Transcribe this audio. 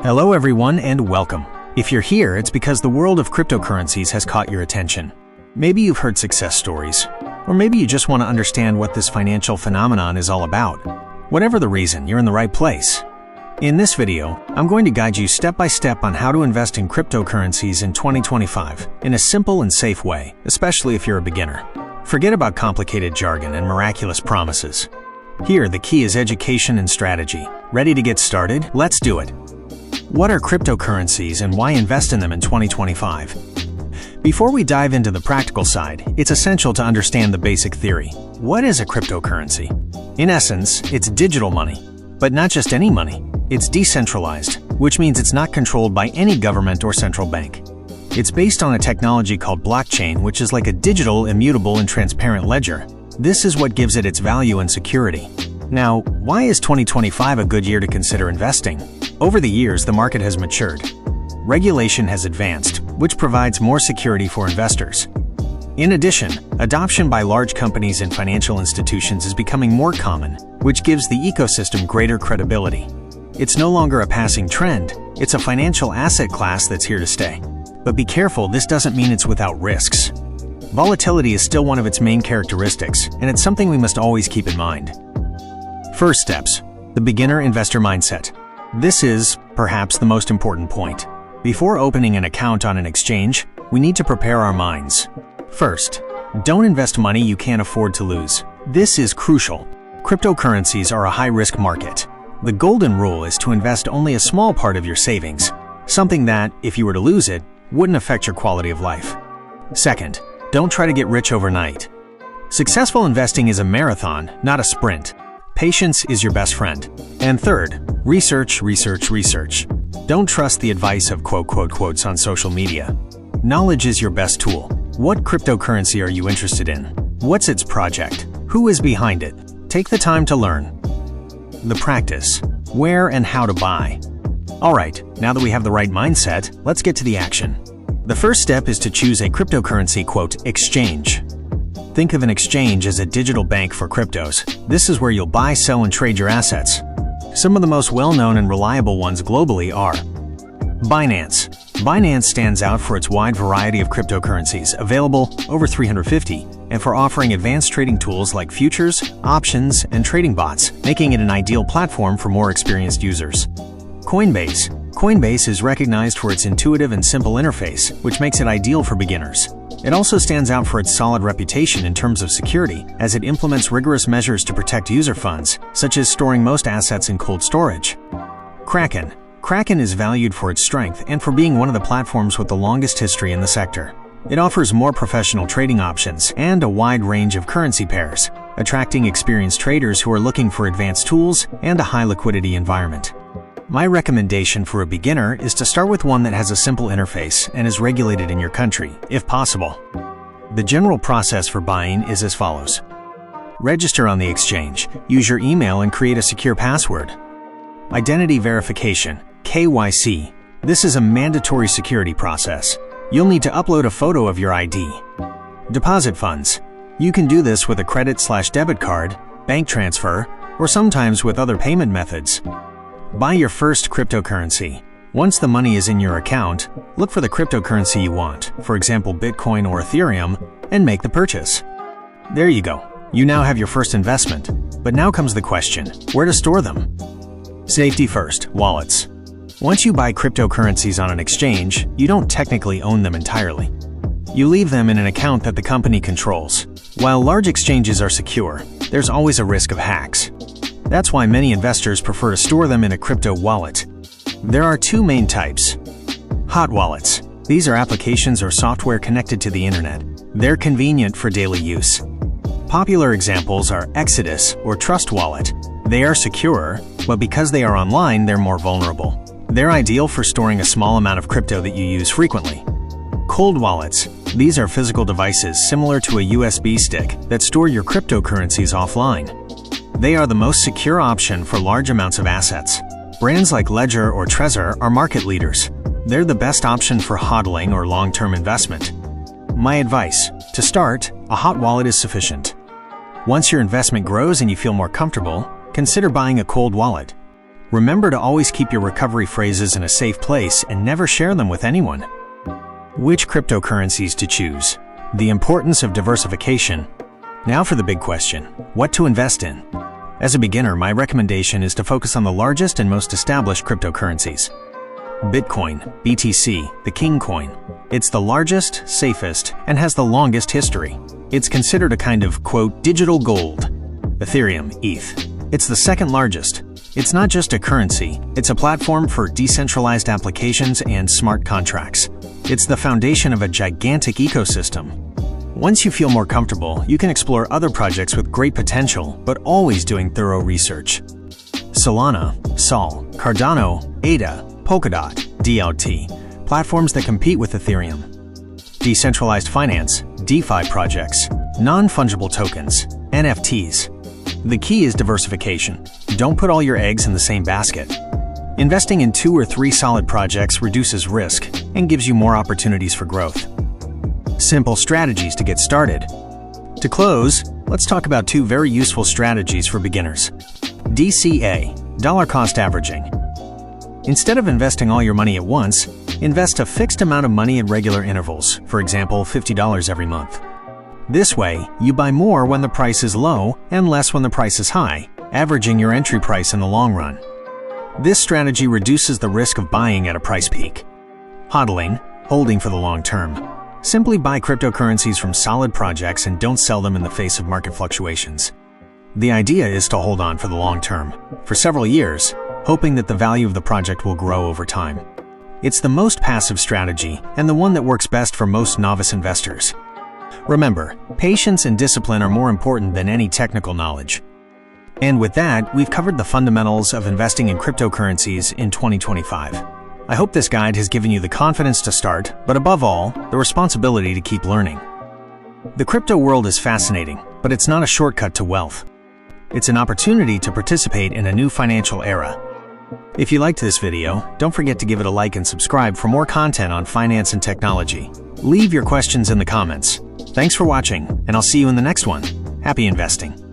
Hello everyone and welcome. If you're here, it's because the world of cryptocurrencies has caught your attention. Maybe you've heard success stories, or maybe you just want to understand what this financial phenomenon is all about. Whatever the reason, you're in the right place. In this video, I'm going to guide you step by step on how to invest in cryptocurrencies in 2025 in a simple and safe way, especially if you're a beginner. Forget about complicated jargon and miraculous promises. Here, the key is education and strategy. Ready to get started? Let's do it. What are cryptocurrencies and why invest in them in 2025? Before we dive into the practical side, it's essential to understand the basic theory. What is a cryptocurrency? In essence, it's digital money. But not just any money. It's decentralized, which means it's not controlled by any government or central bank. It's based on a technology called blockchain, which is like a digital, immutable, and transparent ledger. This is what gives it its value and security. Now, why is 2025 a good year to consider investing? Over the years, the market has matured. Regulation has advanced, which provides more security for investors. In addition, adoption by large companies and financial institutions is becoming more common, which gives the ecosystem greater credibility. It's no longer a passing trend, it's a financial asset class that's here to stay. But be careful, this doesn't mean it's without risks. Volatility is still one of its main characteristics, and it's something we must always keep in mind. First steps: the beginner investor mindset. This is, perhaps, the most important point. Before opening an account on an exchange, we need to prepare our minds. First, don't invest money you can't afford to lose. This is crucial. Cryptocurrencies are a high-risk market. The golden rule is to invest only a small part of your savings, something that, if you were to lose it, wouldn't affect your quality of life. Second, don't try to get rich overnight. Successful investing is a marathon, not a sprint. Patience is your best friend. And third, research. Don't trust the advice of quotes on social media. Knowledge is your best tool. What cryptocurrency are you interested in? What's its project? Who is behind it? Take the time to learn. The practice: where and how to buy. Alright, now that we have the right mindset, let's get to the action. The first step is to choose a cryptocurrency exchange. Think of an exchange as a digital bank for cryptos. This is where you'll buy, sell, and trade your assets. Some of the most well-known and reliable ones globally are Binance. Binance stands out for its wide variety of cryptocurrencies, available over 350, and for offering advanced trading tools like futures, options, and trading bots, making it an ideal platform for more experienced users. Coinbase. Coinbase is recognized for its intuitive and simple interface, which makes it ideal for beginners. It also stands out for its solid reputation in terms of security, as it implements rigorous measures to protect user funds, such as storing most assets in cold storage. Kraken. Kraken is valued for its strength and for being one of the platforms with the longest history in the sector. It offers more professional trading options and a wide range of currency pairs, attracting experienced traders who are looking for advanced tools and a high liquidity environment. My recommendation for a beginner is to start with one that has a simple interface and is regulated in your country, if possible. The general process for buying is as follows. Register on the exchange, use your email and create a secure password. Identity verification, KYC. This is a mandatory security process. You'll need to upload a photo of your ID. Deposit funds. You can do this with a credit/debit card, bank transfer, or sometimes with other payment methods. Buy your first cryptocurrency. Once the money is in your account, look for the cryptocurrency you want, for example Bitcoin or Ethereum, and make the purchase. There you go. You now have your first investment. But now comes the question, where to store them? Safety first, wallets. Once you buy cryptocurrencies on an exchange, you don't technically own them entirely. You leave them in an account that the company controls. While large exchanges are secure, there's always a risk of hacks. That's why many investors prefer to store them in a crypto wallet. There are two main types. Hot wallets. These are applications or software connected to the internet. They're convenient for daily use. Popular examples are Exodus or Trust Wallet. They are secure, but because they are online, they're more vulnerable. They're ideal for storing a small amount of crypto that you use frequently. Cold wallets. These are physical devices similar to a USB stick that store your cryptocurrencies offline. They are the most secure option for large amounts of assets. Brands like Ledger or Trezor are market leaders. They're the best option for hodling or long-term investment. My advice: to start, a hot wallet is sufficient. Once your investment grows and you feel more comfortable, consider buying a cold wallet. Remember to always keep your recovery phrases in a safe place and never share them with anyone. Which cryptocurrencies to choose? The importance of diversification. Now for the big question, what to invest in? As a beginner, my recommendation is to focus on the largest and most established cryptocurrencies. Bitcoin, BTC, the king coin. It's the largest, safest, and has the longest history. It's considered a kind of, quote, digital gold. Ethereum, ETH. It's the second largest. It's not just a currency, it's a platform for decentralized applications and smart contracts. It's the foundation of a gigantic ecosystem. Once you feel more comfortable, you can explore other projects with great potential, but always doing thorough research. Solana, Sol, Cardano, ADA, Polkadot, DLT, platforms that compete with Ethereum. Decentralized finance, DeFi projects, non-fungible tokens, NFTs. The key is diversification. Don't put all your eggs in the same basket. Investing in 2 or 3 solid projects reduces risk and gives you more opportunities for growth. Simple strategies to get started. To close, let's talk about 2 very useful strategies for beginners. DCA, dollar cost averaging. Instead of investing all your money at once, invest a fixed amount of money at regular intervals, for example, $50 every month. This way, you buy more when the price is low and less when the price is high, averaging your entry price in the long run. This strategy reduces the risk of buying at a price peak. HODLing, holding for the long term. Simply buy cryptocurrencies from solid projects and don't sell them in the face of market fluctuations. The idea is to hold on for the long term, for several years, hoping that the value of the project will grow over time. It's the most passive strategy and the one that works best for most novice investors. Remember, patience and discipline are more important than any technical knowledge. And with that, we've covered the fundamentals of investing in cryptocurrencies in 2025. I hope this guide has given you the confidence to start, but above all, the responsibility to keep learning. The crypto world is fascinating, but it's not a shortcut to wealth. It's an opportunity to participate in a new financial era. If you liked this video, don't forget to give it a like and subscribe for more content on finance and technology. Leave your questions in the comments. Thanks for watching, and I'll see you in the next one. Happy investing!